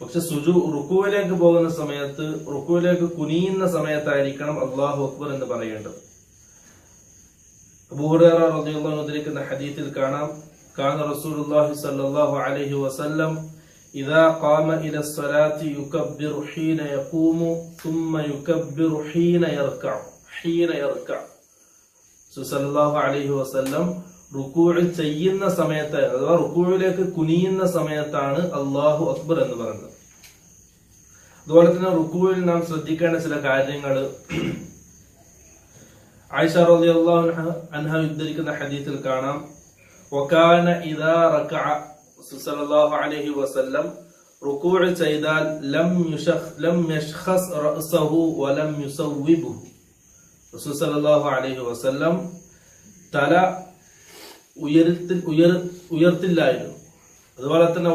പക്ഷെ റുക്കുവിലേക്ക് പോകുന്ന സമയത്ത്, റുക്കുവിലേക്ക് കുനിയുന്ന സമയത്തായിരിക്കണം അല്ലാഹു അക്ബർ എന്ന് പറയേണ്ടത്. അബൂ ഹുറൈറ റളിയല്ലാഹു അൻഹു ഉദ്ധരിക്കുന്ന ഹദീസിൽ കാണാം, കാന റസൂലുള്ളാഹി സ്വല്ലല്ലാഹു അലൈഹി വസല്ലം ഇദാ ഖാമ ഇല സ്വലാത്തി യുകബ്ബിറു ഹീന യഖൂമു ثم യുകബ്ബിറു ഹീന യർകഅ. സല്ലല്ലാഹു അലൈഹി വസല്ലം റുക്കൂഇ ചെയ്യുന്ന സമയത്ത്, അഥവാ റുക്കൂഇലേക്ക് കുനിയുന്ന സമയത്താണ് അല്ലാഹു അക്ബർ എന്ന് പറയുന്നത്. അതുപോലെ തന്നെ റുക്കൂഇൽ നാം ശ്രദ്ധിക്കേണ്ട ചില കാര്യങ്ങൾ, ആയിഷ റളിയല്ലാഹു അൻഹ ഉദ്ധരിക്കുന്ന ഹദീസിൽ കാണാം, വകാന ഇദാ റകഅ സല്ലല്ലാഹു അലൈഹി വസല്ലം റുക്കൂഉ ചെയ്താൽ ലം യശ്ഖസ് റഅസഹു വലം യുസവ്വിബുഹു. റസൂൽ സല്ലല്ലാഹു അലൈഹി വസല്ലം തല ഉയർത്തില്ലായിരുന്നു. അതുപോലെ തന്നെ